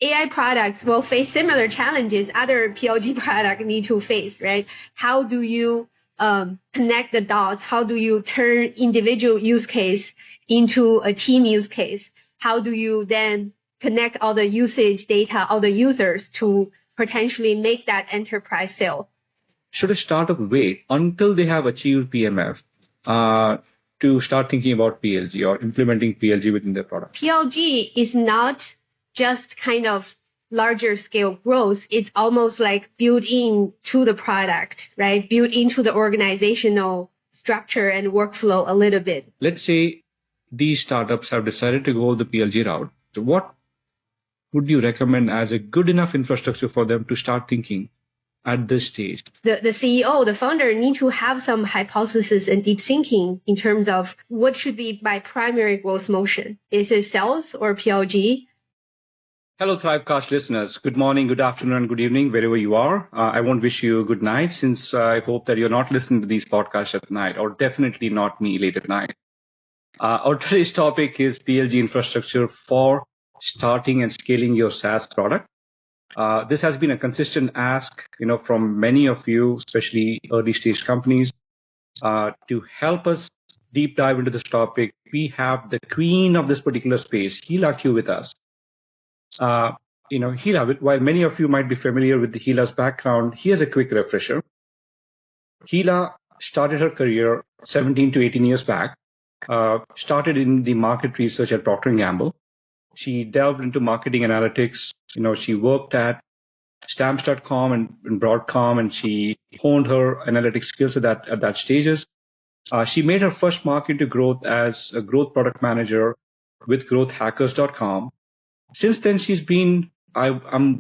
AI products will face similar challenges other PLG products need to face, right? How do you connect the dots? How do you turn individual use case into a team use case? How do you then connect all the usage data, all the users to potentially make that enterprise sale? Should a startup wait until they have achieved PMF to start thinking about PLG or implementing PLG within their product? PLG is not just kind of larger scale growth. It's almost like built into the product, right? Built into the organizational structure and workflow a little bit. Let's say these startups have decided to go the PLG route. So what would you recommend as a good enough infrastructure for them to start thinking at this stage? The CEO, the founder, need to have some hypothesis and deep thinking in terms of what should be my primary growth motion. Is it sales or PLG? Hello, Thrivecast listeners. Good morning, good afternoon, good evening, wherever you are. I won't wish you a good night since I hope that you're not listening to these podcasts at night, or definitely not me late at night. Our today's topic is PLG infrastructure for starting and scaling your SaaS product. This has been a consistent ask, from many of you, especially early stage companies, to help us deep dive into this topic. We have the queen of this particular space, Hila Qu, with us. Hila, while many of you might be familiar with Hila's background, here's a quick refresher. Hila started her career 17 to 18 years back, started in the market research at Procter & Gamble. She delved into marketing analytics. She worked at Stamps.com and Broadcom, and she honed her analytics skills at that stages. She made her first mark into growth as a growth product manager with growthhackers.com. Since then, she's been, I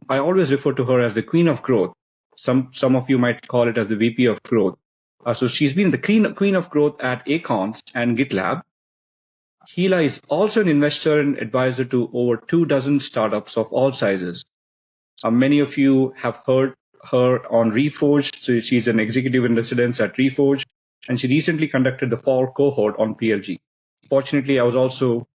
always refer to her as the queen of growth. Some of you might call it as the VP of growth. So she's been the queen of growth at Acorns and GitLab. Hila is also an investor and advisor to over 24 startups of all sizes. Many of you have heard her on Reforged. So she's an executive in residence at Reforged, and she recently conducted the fall cohort on PLG. Fortunately, I was also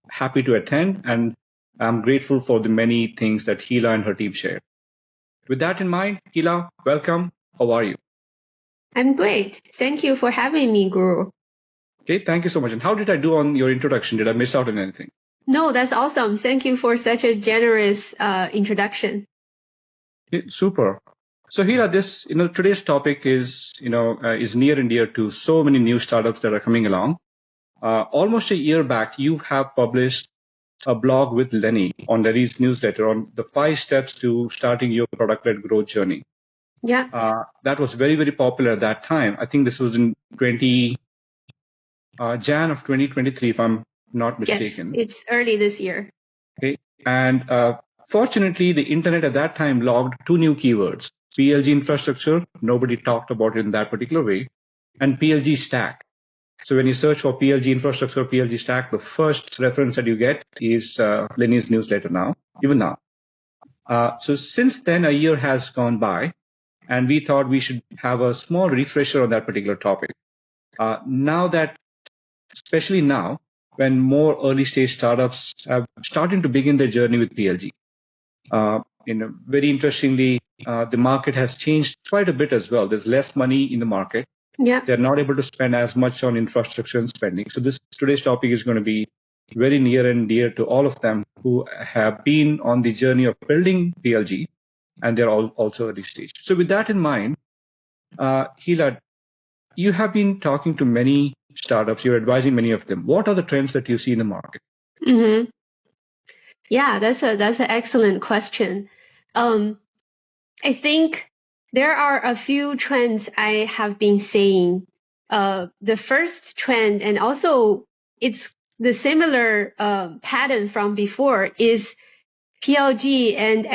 happy to attend, and I'm grateful for the many things that Hila and her team shared. With that in mind, Hila, welcome. How are you? I'm great. Thank you for having me, Guru. Okay, thank you so much. And how did I do on your introduction? Did I miss out on anything? No, that's awesome. Thank you for such a generous introduction. Okay, super. So Hila, today's topic is near and dear to so many new startups that are coming along. Almost a year back, you have published a blog with Lenny on Lenny's newsletter on the 5 steps to starting your product-led growth journey. Yeah. That was very, very popular at that time. I think this was in Jan of 2023, if I'm not mistaken. Yes, it's early this year. Okay. And fortunately, the internet at that time logged 2 new keywords: PLG infrastructure, nobody talked about it in that particular way, and PLG stack. So when you search for PLG infrastructure, PLG stack, the first reference that you get is Lenny's newsletter even now. So since then, a year has gone by, and we thought we should have a small refresher on that particular topic. Especially now, when more early stage startups have started to begin their journey with PLG. Very interestingly, the market has changed quite a bit as well. There's less money in the market. Yeah. They're not able to spend as much on infrastructure and spending. So today's topic is going to be very near and dear to all of them who have been on the journey of building PLG, and they're all also early stage. So with that in mind, Hila, you have been talking to many startups. You're advising many of them. What are the trends that you see in the market? Mm-hmm. Yeah, that's an excellent question. I think there are a few trends I have been seeing. The first trend, and also it's the similar pattern from before, is PLG and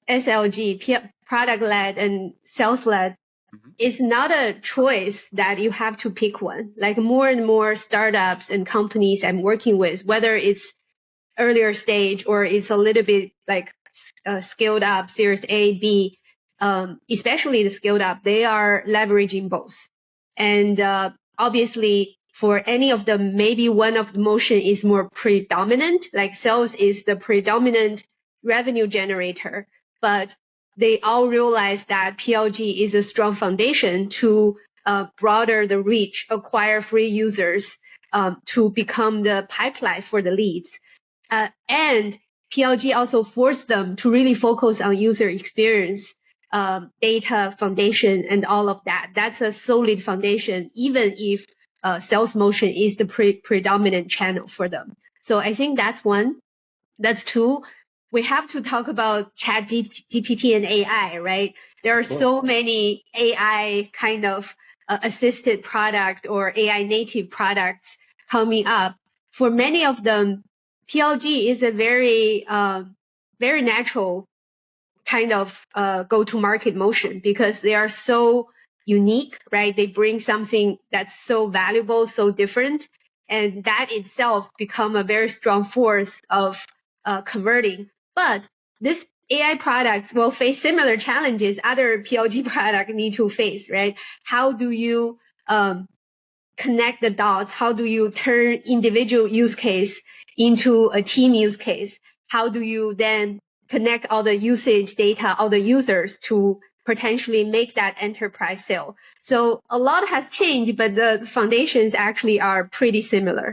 SLG, product-led and sales-led. Mm-hmm. It's not a choice that you have to pick one. Like more and more startups and companies I'm working with, whether it's earlier stage or it's a little bit like scaled up, Series A, B, especially the scaled up, they are leveraging both. And obviously, for any of them, maybe one of the motion is more predominant, like sales is the predominant revenue generator, but they all realize that PLG is a strong foundation to broader the reach, acquire free users, to become the pipeline for the leads. And PLG also forced them to really focus on user experience, data foundation, and all of that. That's a solid foundation, even if sales motion is the predominant channel for them. So I think that's one. That's two. We have to talk about Chat GPT and AI, right? There are so many AI kind of assisted product or AI native products coming up. For many of them, PLG is a very, very natural kind of go-to-market motion because they are so unique, right? They bring something that's so valuable, so different, and that itself become a very strong force of converting. But this AI products will face similar challenges other PLG products need to face, right? How do you connect the dots? How do you turn individual use case into a team use case? How do you then connect all the usage data, all the users to potentially make that enterprise sale? So a lot has changed, but the foundations actually are pretty similar.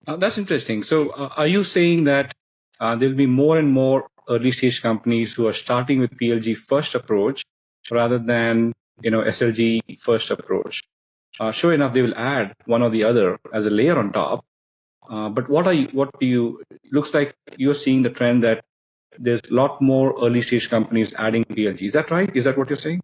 That's interesting. So are you saying that there'll be more and more early stage companies who are starting with PLG first approach rather than, SLG first approach? Sure enough, they will add one or the other as a layer on top. But looks like you're seeing the trend that there's a lot more early stage companies adding PLG. Is that right? Is that what you're saying?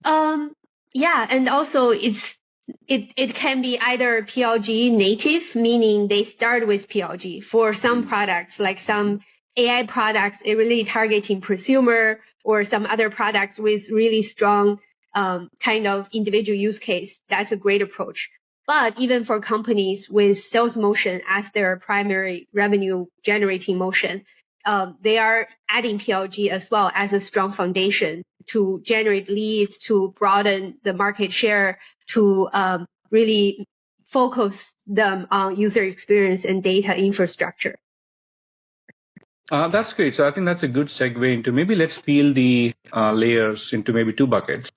Yeah, and also it can be either PLG native, meaning they start with PLG. For some products, like some AI products, it really targeting prosumer, or some other products with really strong kind of individual use case. That's a great approach. But even for companies with sales motion as their primary revenue generating motion, they are adding PLG as well as a strong foundation to generate leads, to broaden the market share, to really focus them on user experience and data infrastructure. That's great. So I think that's a good segue into, maybe let's peel the layers into maybe two buckets.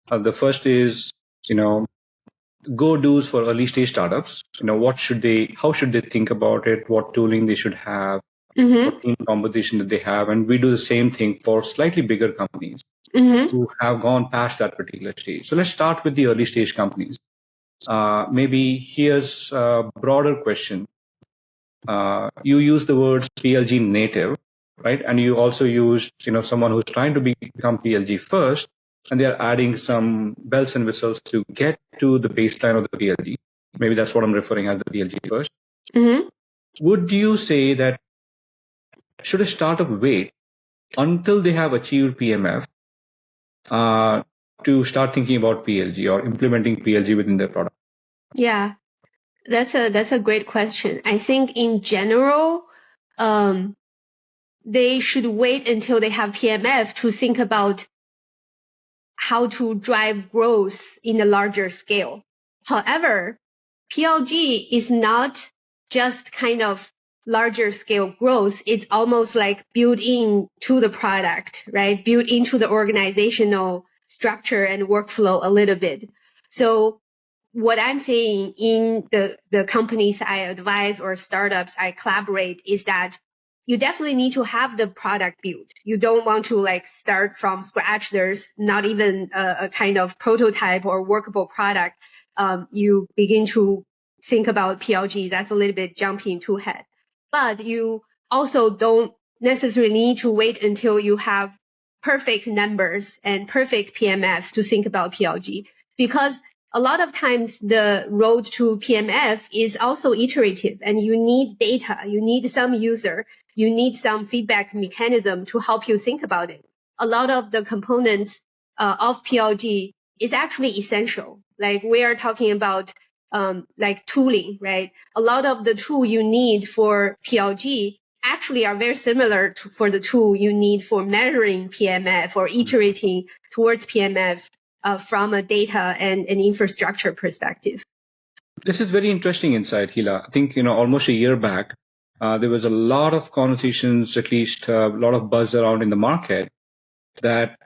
The first is, go-dos for early stage startups. How should they think about it? What tooling they should have? What team composition that they have? And we do the same thing for slightly bigger companies who have gone past that particular stage. So let's start with the early stage companies. Maybe here's a broader question. You use the words PLG native, right? And you also use, someone who's trying to become PLG first, and they're adding some bells and whistles to get to the baseline of the PLG. Maybe that's what I'm referring as the PLG first. Would you say that should a startup wait until they have achieved PMF to start thinking about PLG or implementing PLG within their product? Yeah, that's a great question. I think in general, they should wait until they have PMF to think about how to drive growth in a larger scale. However, PLG is not just kind of larger scale growth. It's almost like built in to the product, right? Built into the organizational structure and workflow a little bit. So what I'm saying in the companies I advise or startups I collaborate is that you definitely need to have the product built. You don't want to start from scratch. There's not even a kind of prototype or workable product. You begin to think about PLG. That's a little bit jumping too ahead. But you also don't necessarily need to wait until you have perfect numbers and perfect PMF to think about PLG, because a lot of times the road to PMF is also iterative, and you need data, you need some user, you need some feedback mechanism to help you think about it. A lot of the components of PLG is actually essential. Like we are talking about tooling, right? A lot of the tool you need for PLG actually are very similar for the tool you need for measuring PMF or iterating towards PMF. From a data and an infrastructure perspective. This is very interesting insight, Hila. I think, almost a year back, there was a lot of conversations, at least a lot of buzz around in the market that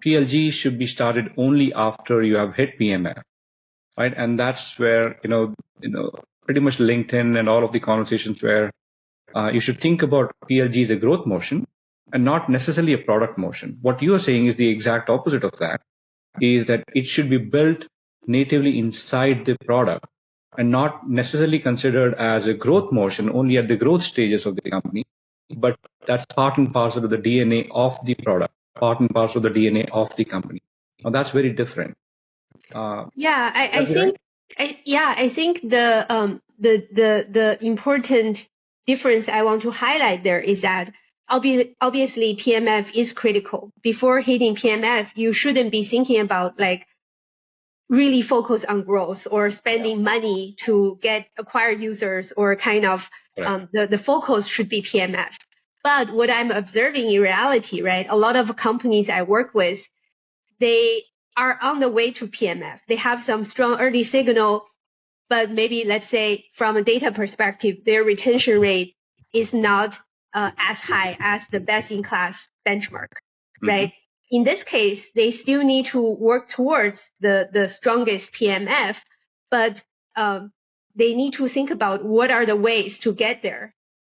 PLG should be started only after you have hit PMF, right? And that's where, pretty much LinkedIn and all of the conversations where you should think about PLG as a growth motion and not necessarily a product motion. What you are saying is the exact opposite of that, is that it should be built natively inside the product and not necessarily considered as a growth motion only at the growth stages of the company, but that's part and parcel of the DNA of the product, part and parcel of the DNA of the company. Now that's very different. Yeah, I That's think, right? I think the important difference I want to highlight there is that obviously PMF is critical. Before hitting PMF, you shouldn't be thinking about like really focus on growth or spending money to acquire users or kind of the focus should be PMF. But what I'm observing in reality, right, a lot of companies I work with, they are on the way to PMF. They have some strong early signal, but maybe let's say from a data perspective, their retention rate is not as high as the best in class benchmark, right? In this case, they still need to work towards the strongest PMF, but they need to think about what are the ways to get there.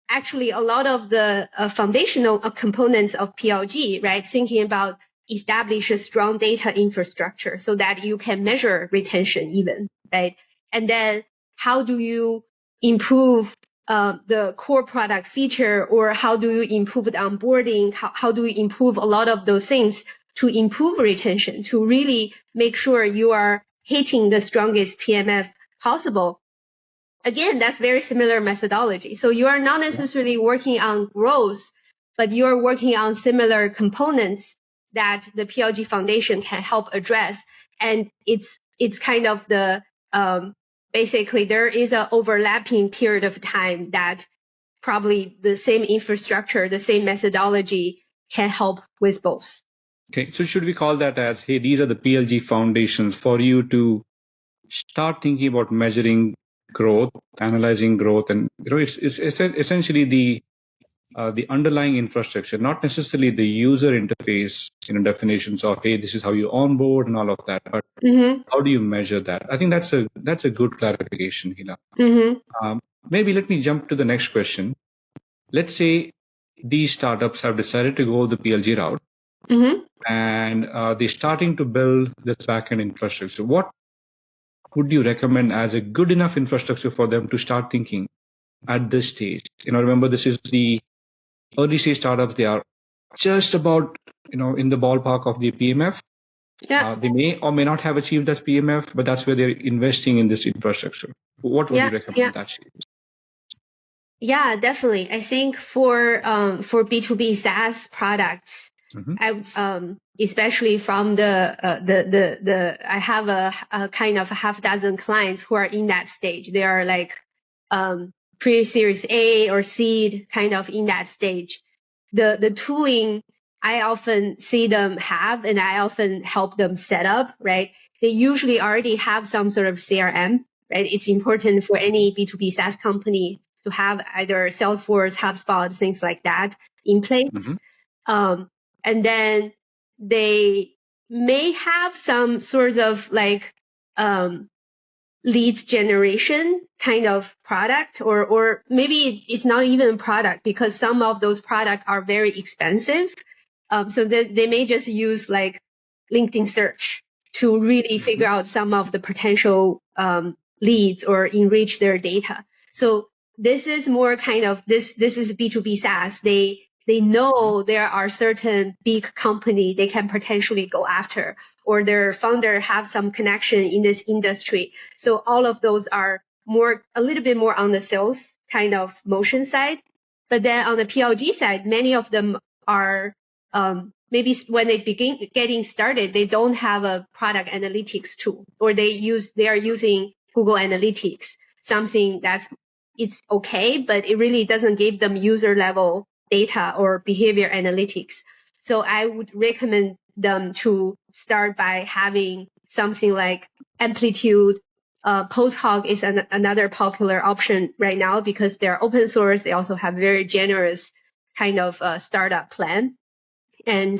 Actually, a lot of the foundational components of PLG, right, thinking about establish a strong data infrastructure so that you can measure retention even, right? And then how do you improve the core product feature, or how do you improve the onboarding? How do you improve a lot of those things to improve retention, to really make sure you are hitting the strongest PMF possible? Again, that's very similar methodology. So you are not necessarily working on growth, but you are working on similar components that the PLG Foundation can help address. And it's kind of the basically there is an overlapping period of time that probably the same infrastructure, the same methodology can help with both. Okay, so should we call that as, hey, these are the PLG foundations for you to start thinking about measuring growth, analyzing growth, and it's essentially the underlying infrastructure, not necessarily the user interface, definitions of, hey, this is how you onboard and all of that, but how do you measure that? I think that's a good clarification, Hila. Maybe let me jump to the next question. Let's say these startups have decided to go the PLG route, and they're starting to build this backend infrastructure. What would you recommend as a good enough infrastructure for them to start thinking at this stage? Remember, this is the early stage startups. They are just about, in the ballpark of the PMF. Yeah. They may or may not have achieved that PMF, but that's where they're investing in this infrastructure. What would you recommend that stage? Yeah, definitely. I think for B2B SaaS products, I especially from I have a kind of a half dozen clients who are in that stage. They are like pre-series A or seed, kind of in that stage. The tooling I often see them have, and I often help them set up, right? They usually already have some sort of CRM, right? It's important for any B2B SaaS company to have either Salesforce, HubSpot, things like that in place. And then they may have some sort of like leads generation kind of product, or maybe it's not even a product because some of those products are very expensive. So they may just use like LinkedIn search to really figure out some of the potential leads or enrich their data. So this is more kind of this is B2B SaaS. They know there are certain big company they can potentially go after, or their founder have some connection in this industry. So all of those are a little bit more on the sales kind of motion side. But then on the PLG side, many of them are maybe when they begin getting started, they don't have a product analytics tool, or they are using Google Analytics, something it's okay, but it really doesn't give them user level data or behavior analytics. So I would recommend them to start by having something like Amplitude Post hoc is another popular option right now because they're open source. They also have very generous kind of startup plan. And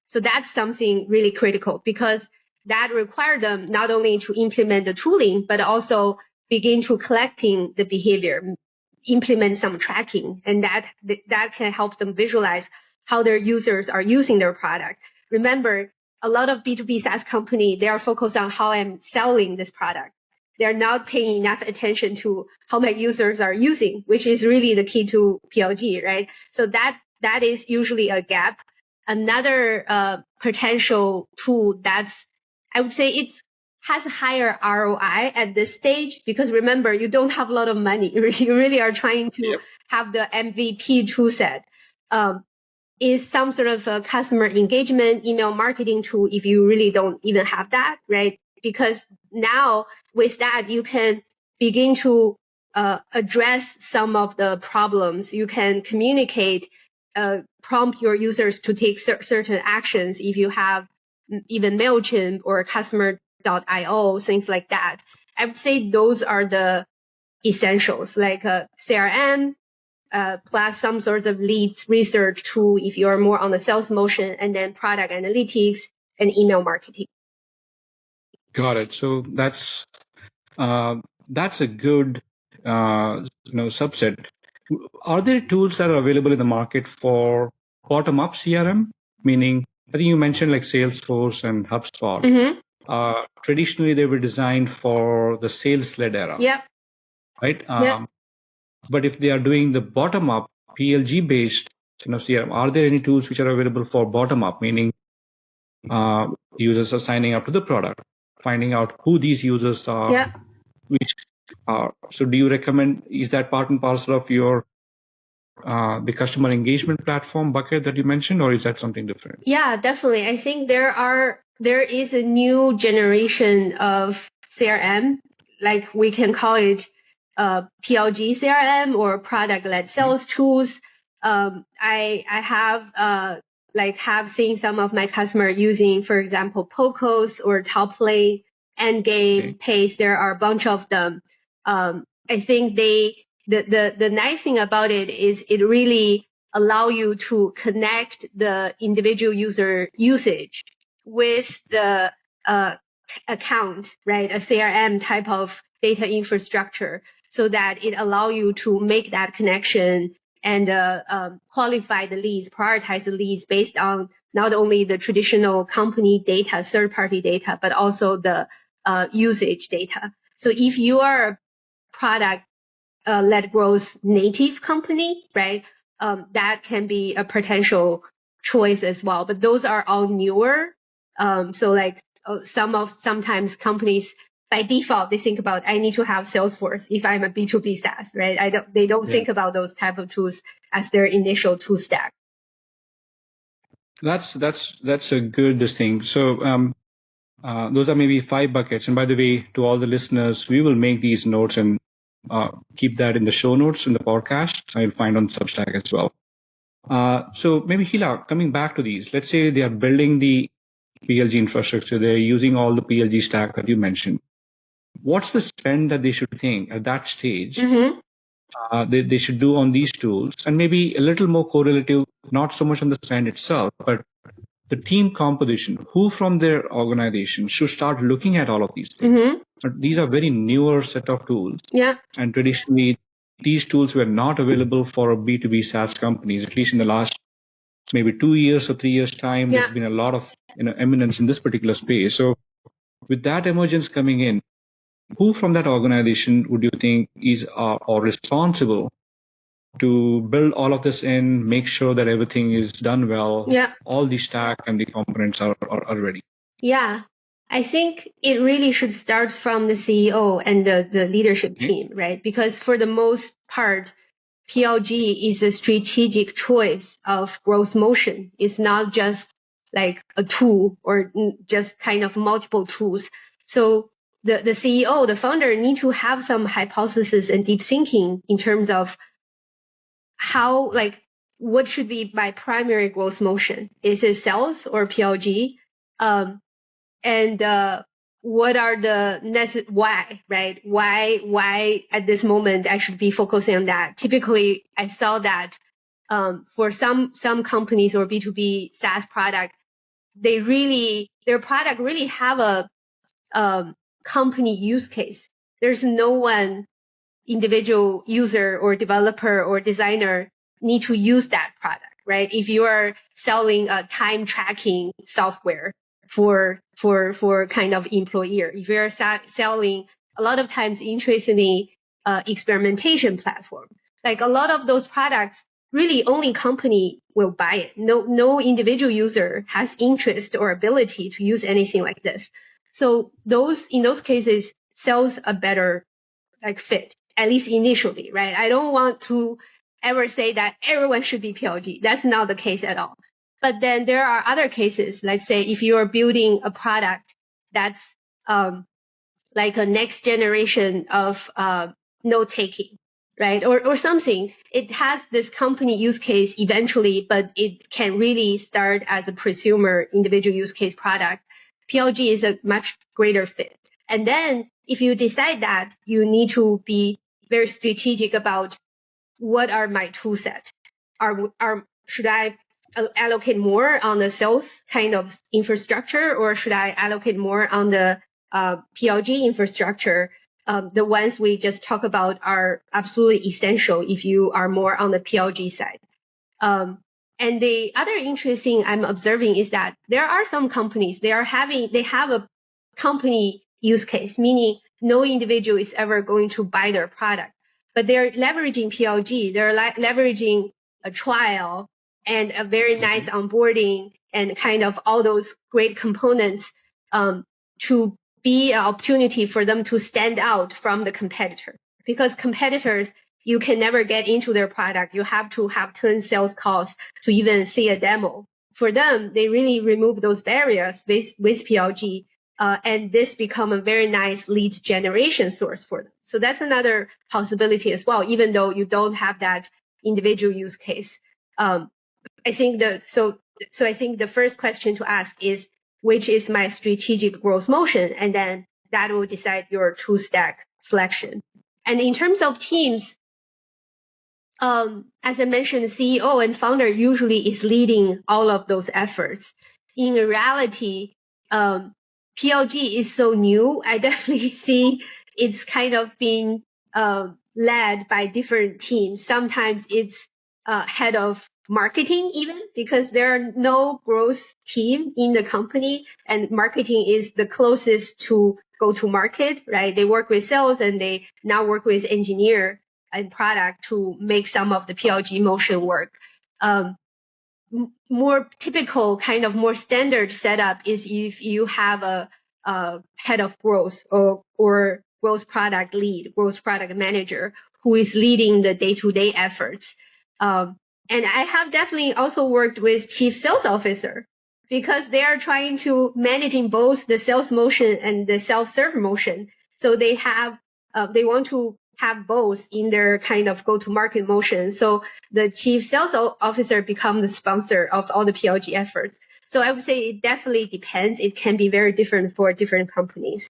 so that's something really critical because that requires them not only to implement the tooling, but also begin to collecting the behavior, implement some tracking, and that can help them visualize how their users are using their product. Remember, a lot of B2B SaaS company, they are focused on how I'm selling this product. They're not paying enough attention to how my users are using, which is really the key to PLG, right? So that is usually a gap. Another potential tool that's, I would say it has a higher ROI at this stage because remember, you don't have a lot of money. You really are trying to have the MVP tool set. Is some sort of a customer engagement email marketing tool if you really don't even have that, right? Because now with that, you can begin to address some of the problems. You can communicate, prompt your users to take certain actions if you have even MailChimp or customer.io, things like that. I would say those are the essentials, like CRM, plus some sorts of leads research tool if you're more on the sales motion, and then product analytics and email marketing. Got it. So that's a good subset. Are there tools that are available in the market for bottom-up CRM? Meaning, I think you mentioned like Salesforce and HubSpot. Mm-hmm. Traditionally, they were designed for the sales-led era. Yep. Right. Yep. But if they are doing the bottom-up PLG-based CRM, are there any tools which are available for bottom-up? Meaning, users are signing up to the product, finding out who these users are, Yep. which are. So do you recommend, is that part and parcel of your the customer engagement platform bucket that you mentioned, or is that something different? Yeah, definitely. I think there is a new generation of CRM, like we can call it PLG CRM or product-led sales tools. I have seen some of my customers using, for example, Pocos or Topplay, Endgame, Pace. There are a bunch of them. I think the nice thing about it is it really allow you to connect the individual user usage with the account, right? A CRM type of data infrastructure, so that it allow you to make that connection and qualify the leads, prioritize the leads based on not only the traditional company data, third-party data, but also the usage data. So if you are a product-led growth native company, right, that can be a potential choice as well. But those are all newer. So like sometimes companies by default, they think about, I need to have Salesforce if I'm a B2B SaaS, right? They don't think about those type of tools as their initial tool stack. That's a good thing. So those are maybe 5 buckets. And by the way, to all the listeners, we will make these notes and keep that in the show notes in the podcast. I'll find on Substack as well. So maybe Hila, coming back to these, let's say they are building the PLG infrastructure, they're using all the PLG stack that you mentioned. What's the spend that they should think at that stage they should do on these tools? And maybe a little more correlative, not so much on the spend itself, but the team composition. Who from their organization should start looking at all of these things? These are very newer set of tools. Yeah. And traditionally, these tools were not available for B2B SaaS companies, at least in the last maybe 2 years or 3 years time. Yeah. There's been a lot of eminence in this particular space. So with that emergence coming in, who from that organization would you think is or responsible to build all of this in, make sure that everything is done well, all the stack and the components are ready? Yeah, I think it really should start from the CEO and the leadership team, right? Because for the most part, PLG is a strategic choice of growth motion. It's not just like a tool or just kind of multiple tools. So the CEO, the founder need to have some hypothesis and deep thinking in terms of how, like, what should be my primary growth motion? Is it sales or PLG? And what are why, right? Why at this moment I should be focusing on that? Typically, I saw that for some companies or B2B SaaS product, their product really have a company use case. There's no one individual user or developer or designer need to use that product, right? If you are selling a time tracking software for kind of employer, if you're selling a lot of times interestingly experimentation platform, like a lot of those products, really only company will buy it. No individual user has interest or ability to use anything like this. So in those cases, sales a better like fit, at least initially, right? I don't want to ever say that everyone should be PLG. That's not the case at all. But then there are other cases, let's say if you are building a product that's like a next generation of note taking, right? Or something. It has this company use case eventually, but it can really start as a prosumer individual use case product. PLG is a much greater fit. And then if you decide that, you need to be very strategic about what are my tool set. Should I allocate more on the sales kind of infrastructure, or should I allocate more on the PLG infrastructure? The ones we just talked about are absolutely essential if you are more on the PLG side. And the other interesting I'm observing is that there are some companies, they have a company use case, meaning no individual is ever going to buy their product, but they're leveraging PLG. They're leveraging a trial and a very nice onboarding and kind of all those great components to be an opportunity for them to stand out from the competitor. Because competitors, you can never get into their product. You have to have 10 sales calls to even see a demo. For them, they really remove those barriers with PLG, and this become a very nice lead generation source for them. So that's another possibility as well, even though you don't have that individual use case. I think so I think the first question to ask is, which is my strategic growth motion? And then that will decide your tool stack selection. And in terms of teams, as I mentioned, the CEO and founder usually is leading all of those efforts. In reality, PLG is so new. I definitely see it's kind of being led by different teams. Sometimes it's head of marketing even, because there are no growth team in the company, and marketing is the closest to go to market, right? They work with sales and they now work with engineer and product to make some of the PLG motion work. More typical, kind of more standard setup is if you have a head of growth or growth product lead, growth product manager who is leading the day-to-day efforts. And I have definitely also worked with chief sales officer, because they are trying to managing both the sales motion and the self-serve motion. So they want to have both in their kind of go-to-market motion. So the chief sales officer becomes the sponsor of all the PLG efforts. So I would say it definitely depends. It can be very different for different companies.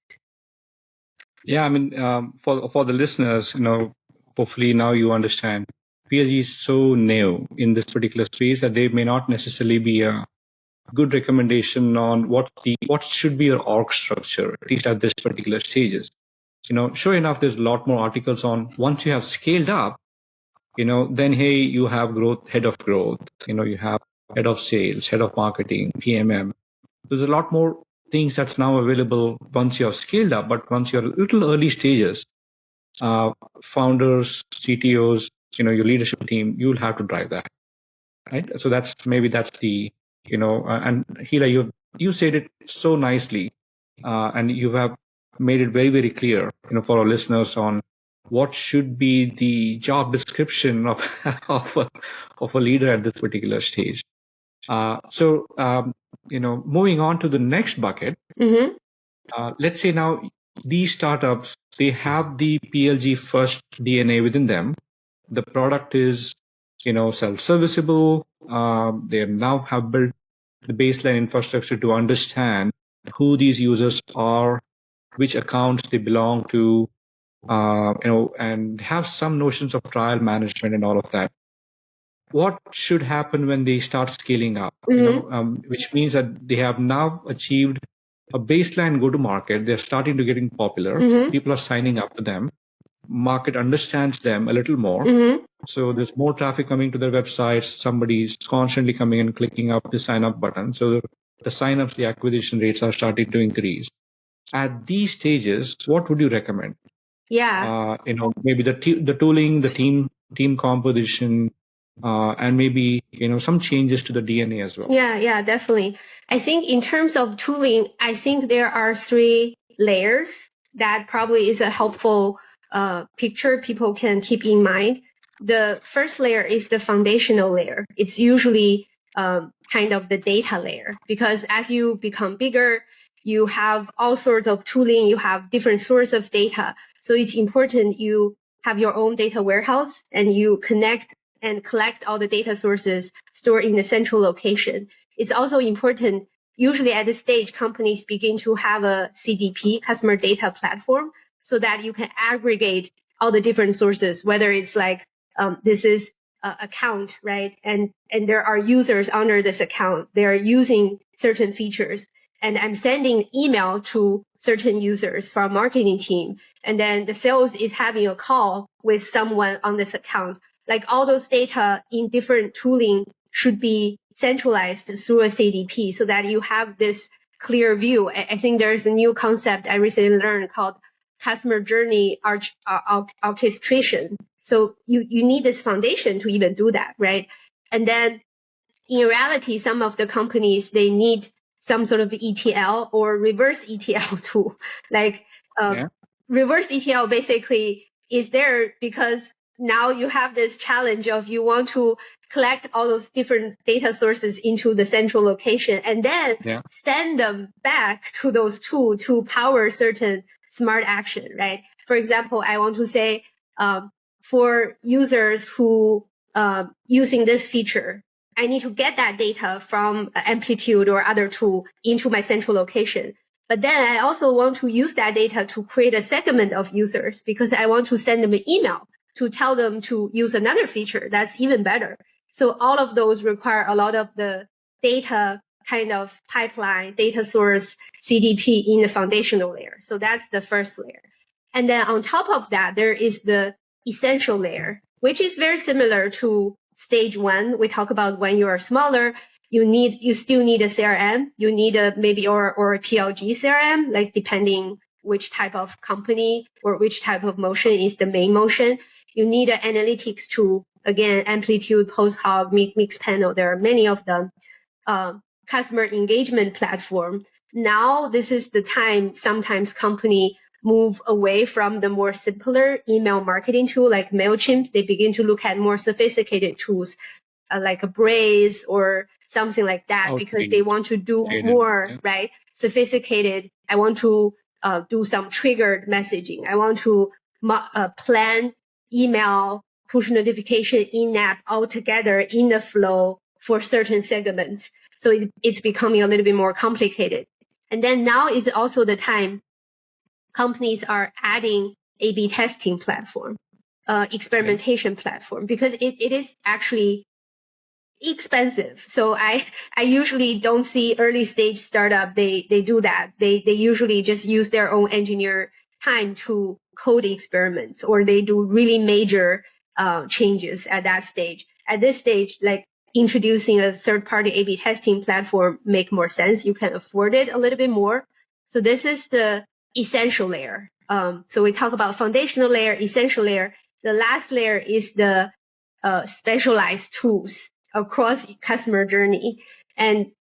Yeah, I mean, for the listeners, hopefully now you understand. PLG is so new in this particular space that there may not necessarily be a good recommendation on what should be your org structure, at least at this particular stages. Sure enough, there's a lot more articles on once you have scaled up, then hey, you have head of growth, you have head of sales, head of marketing, PMM. There's a lot more things that's now available once you have scaled up, but once you're a little early stages, founders, CTOs, your leadership team, you'll have to drive that, right? So that's the, and Hila, you said it so nicely, and you have made it very, very clear, for our listeners on what should be the job description of a leader at this particular stage. So moving on to the next bucket, let's say now these startups, they have the PLG first DNA within them. The product is, self-serviceable. They now have built the baseline infrastructure to understand who these users are, which accounts they belong to, and have some notions of trial management and all of that. What should happen when they start scaling up? Which means that they have now achieved a baseline go-to-market. They're starting to getting popular. People are signing up to them. Market understands them a little more. So there's more traffic coming to their websites. Somebody's constantly coming and clicking up the sign up button. So the sign-ups, the acquisition rates are starting to increase. At these stages, what would you recommend? Yeah. Maybe the tooling, the team composition, and maybe some changes to the DNA as well. Yeah, definitely. I think in terms of tooling, I think there are 3 layers that probably is a helpful picture people can keep in mind. The first layer is the foundational layer. It's usually kind of the data layer, because as you become bigger, you have all sorts of tooling, you have different sources of data. So it's important you have your own data warehouse and you connect and collect all the data sources stored in the central location. It's also important, usually at this stage, companies begin to have a CDP, customer data platform, so that you can aggregate all the different sources, whether it's like this is account, right? And there are users under this account. They are using certain features. And I'm sending email to certain users from marketing team. And then the sales is having a call with someone on this account. Like all those data in different tooling should be centralized through a CDP so that you have this clear view. I think there's a new concept I recently learned called customer journey orchestration. So you need this foundation to even do that, right? And then in reality, some of the companies, they need some sort of ETL or reverse ETL tool. Like reverse ETL basically is there because now you have this challenge of you want to collect all those different data sources into the central location and then send them back to those tools to power certain smart action, right? For example, I want to say for users who using this feature, I need to get that data from Amplitude or other tool into my central location. But then I also want to use that data to create a segment of users because I want to send them an email to tell them to use another feature that's even better. So all of those require a lot of the data kind of pipeline, data source, CDP in the foundational layer. So that's the first layer. And then on top of that, there is the essential layer, which is very similar to stage 1. We talk about when you are smaller, you still need a CRM. You need a maybe or a PLG CRM, like depending which type of company or which type of motion is the main motion. You need an analytics tool. Again, Amplitude, PostHog, Mixpanel. There are many of them. Customer engagement platform. Now this is the time sometimes company move away from the more simpler email marketing tool like MailChimp. They begin to look at more sophisticated tools like a Braze or something like that because they want to do more, right? Sophisticated. I want to do some triggered messaging. I want to plan email push notification in-app all together in the flow for certain segments. So it's becoming a little bit more complicated. And then now is also the time companies are adding A/B testing platform, experimentation platform, because it is actually expensive. So I usually don't see early stage startup. They do that. They usually just use their own engineer time to code experiments, or they do really major changes at that stage. At this stage, like introducing a third party A/B testing platform make more sense. You can afford it a little bit more. So this is the essential layer. So we talk about foundational layer, essential layer. The last layer is the specialized tools across customer journey. And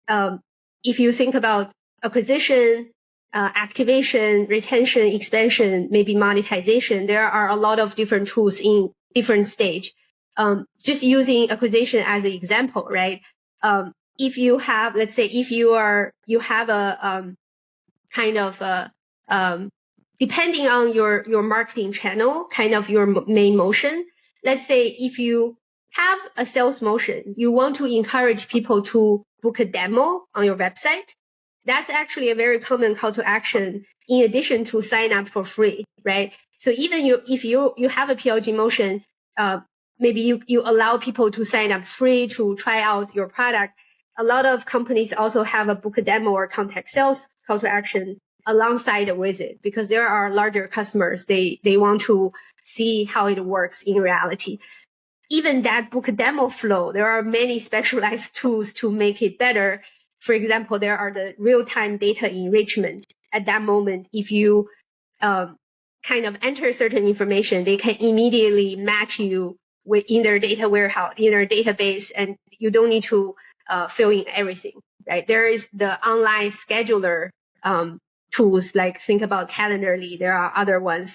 if you think about acquisition, activation, retention, expansion, maybe monetization, there are a lot of different tools in different stage. Just using acquisition as an example, right? If you have, let's say, if you have a kind of depending on your marketing channel, kind of your main motion. Let's say if you have a sales motion, you want to encourage people to book a demo on your website. That's actually a very common call to action in addition to sign up for free, right? So even if you have a PLG motion, maybe you allow people to sign up free to try out your product. A lot of companies also have a book a demo or contact sales call to action alongside with it, because there are larger customers. They want to see how it works in reality. Even that book demo flow, there are many specialized tools to make it better. For example, there are the real-time data enrichment. At that moment, if you kind of enter certain information, they can immediately match you in their data warehouse, in their database, and you don't need to fill in everything, right? There is the online scheduler tools, like think about Calendarly. There are other ones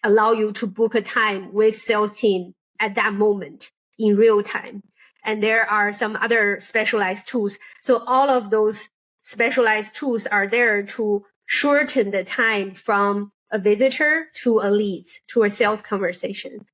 allow you to book a time with sales team at that moment in real time. And there are some other specialized tools. So all of those specialized tools are there to shorten the time from a visitor to a lead, to a sales conversation.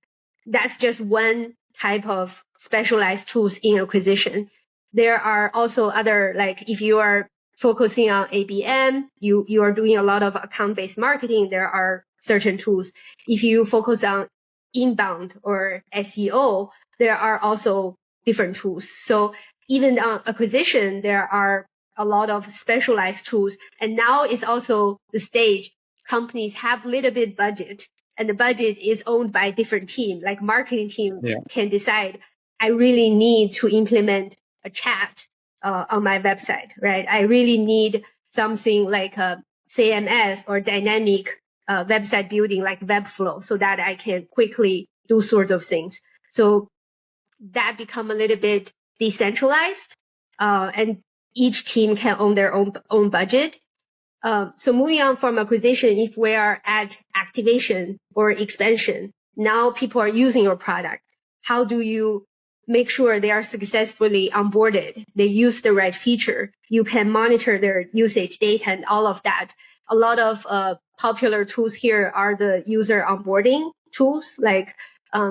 That's just one type of specialized tools in acquisition. There are also other, like if you are focusing on ABM, you are doing a lot of account-based marketing, there are certain tools. If you focus on inbound or SEO, there are also different tools. So even on acquisition, there are a lot of specialized tools. And now it's also the stage companies have little bit budget, and the budget is owned by different team. Like marketing team can decide, I really need to implement a chat on my website, right? I really need something like a CMS or dynamic website building like Webflow, so that I can quickly do sorts of things. So that become a little bit decentralized, and each team can own their own budget. So moving on from acquisition, if we are at activation or expansion, now people are using your product. How do you make sure they are successfully onboarded? They use the right feature. You can monitor their usage data and all of that. A lot of popular tools here are the user onboarding tools, like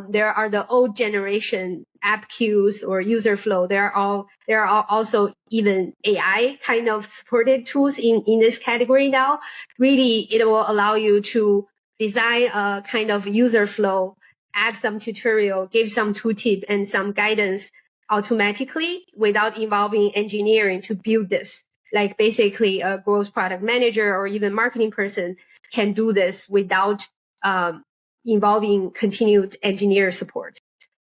there are the old generation app queues or user flow. There are also even AI kind of supported tools in this category now. Really, it will allow you to design a kind of user flow, add some tutorial, give some tooltip and some guidance automatically without involving engineering to build this. Like basically a growth product manager or even marketing person can do this without involving continued engineer support.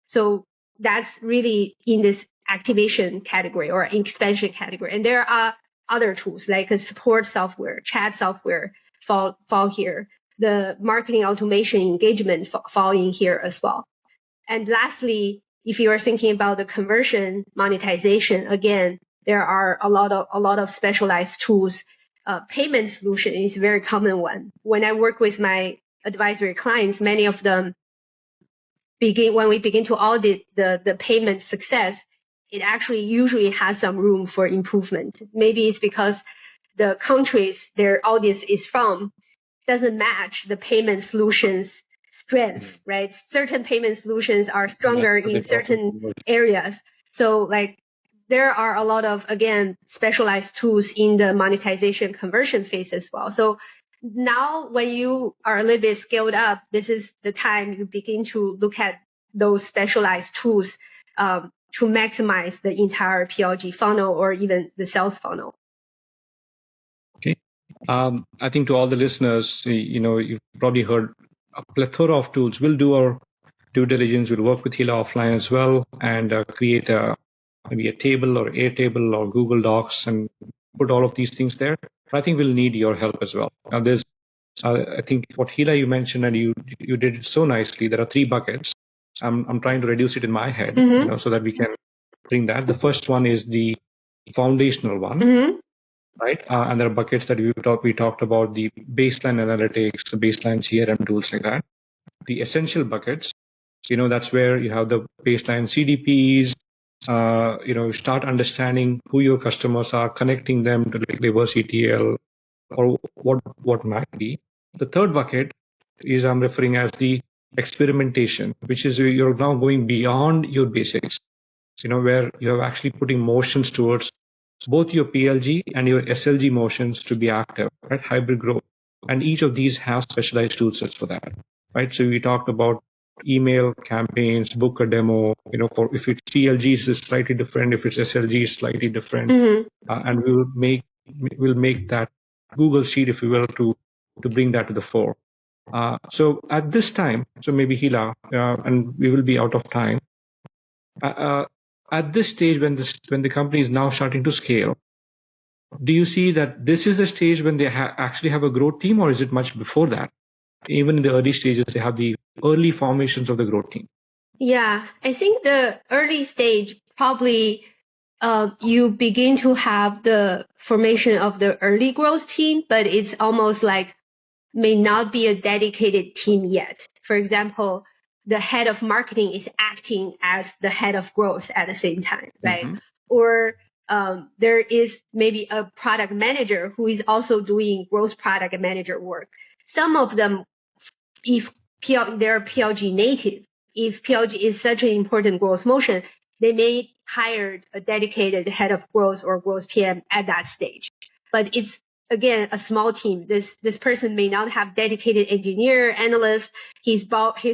So that's really in this activation category or expansion category. And there are other tools like a support software, chat software fall here. The marketing automation engagement fall in here as well. And lastly, if you are thinking about the conversion monetization, again, there are a lot of specialized tools. Payment solution is a very common one. When I work with my advisory clients, many of them when we begin to audit the payment success, it actually usually has some room for improvement. Maybe it's because the countries their audience is from doesn't match the payment solutions strengths, right? Certain payment solutions are stronger in certain areas. So like there are a lot of, again, specialized tools in the monetization conversion phase as well. So now when you are a little bit scaled up, this is the time you begin to look at those specialized tools to maximize the entire PLG funnel or even the sales funnel. Okay. I think to all the listeners, you've probably heard a plethora of tools. We'll do our due diligence. We'll work with Hila offline as well and create maybe a table or Airtable or Google Docs and put all of these things there. But I think we'll need your help as well. Now, there's, I think what Hila you mentioned, and you did it so nicely. There are 3 buckets. I'm trying to reduce it in my head, so that we can bring that. The first one is the foundational one, right? And there are buckets that we talked about, the baseline analytics, the baseline CRM tools like that. The essential buckets, that's where you have the baseline CDPs. Start understanding who your customers are, connecting them to like reverse ETL or what might be. The third bucket is I'm referring as the experimentation, which is you're now going beyond your basics, where you're actually putting motions towards both your PLG and your SLG motions to be active, right? Hybrid growth. and each of these have specialized tool sets for that, right? So we talked about email campaigns, book a demo, for if it's PLG is slightly different, if it's SLG is slightly different, and we'll make that Google sheet, if you will, to bring that to the fore. So at this time, so maybe Hila, and we will be out of time. At this stage, when the company is now starting to scale, do you see that this is the stage when they actually have a growth team, or is it much before that? Even in the early stages, they have the early formations of the growth team. Yeah, I think the early stage probably you begin to have the formation of the early growth team, but it's almost like may not be a dedicated team yet. For example, the head of marketing is acting as the head of growth at the same time, right? Mm-hmm. Or there is maybe a product manager who is also doing growth product manager work. Some of them, if they're PLG native, if PLG is such an important growth motion, they may hire a dedicated head of growth or growth PM at that stage. But it's, again, a small team. This person may not have dedicated engineer, analyst. He's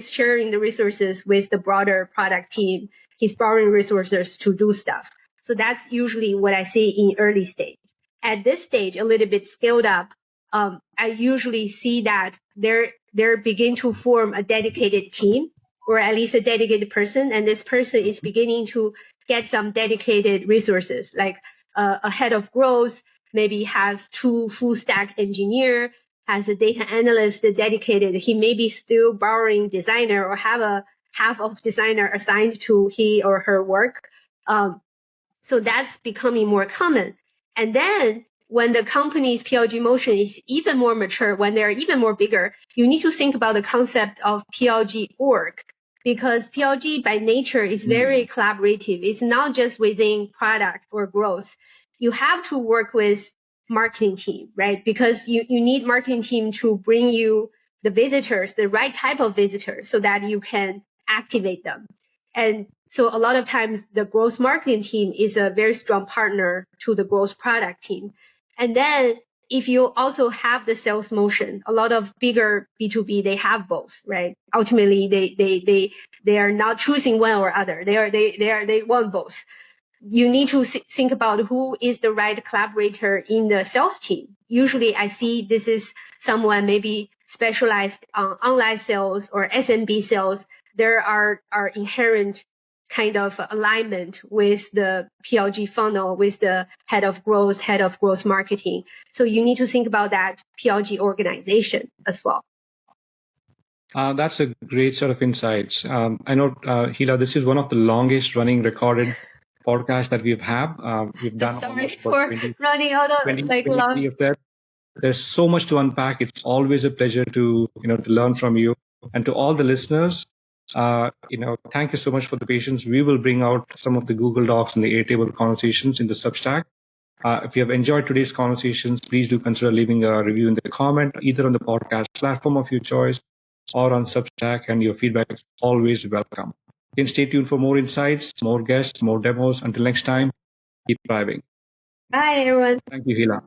sharing the resources with the broader product team. He's borrowing resources to do stuff. So that's usually what I see in early stage. At this stage, a little bit scaled up, I usually see that they're begin to form a dedicated team, or at least a dedicated person, and this person is beginning to get some dedicated resources, like a head of growth maybe has 2 full stack engineer, has a data analyst dedicated. He may be still borrowing designer or have a half of designer assigned to he or her work. So that's becoming more common. And then when the company's PLG motion is even more mature, when they're even more bigger, you need to think about the concept of PLG org, because PLG by nature is very collaborative. It's not just within product or growth. You have to work with marketing team, right? Because you need marketing team to bring you the visitors, the right type of visitors, so that you can activate them. And so a lot of times the growth marketing team is a very strong partner to the growth product team. And then if you also have the sales motion, a lot of bigger B2B, they have both, right? Ultimately, they are not choosing one or other. They want both. You need to think about who is the right collaborator in the sales team. Usually I see this is someone maybe specialized on online sales or SMB sales. There are inherent kind of alignment with the PLG funnel, with the head of growth marketing. So you need to think about that PLG organization as well. That's a great set of insights. I know, Hila, this is one of the longest running recorded podcasts that we've had. We've done almost for 20, running out of 20, like 23 long. Of that. There's so much to unpack. It's always a pleasure to learn from you. And to all the listeners, thank you so much for the patience. We will bring out some of the Google Docs and the Airtable conversations in the Substack. If you have enjoyed today's conversations, please do consider leaving a review in the comment, either on the podcast platform of your choice or on Substack, and your feedback is always welcome. You can stay tuned for more insights, more guests, more demos. Until next time, keep thriving. Bye, everyone. Thank you, Hila.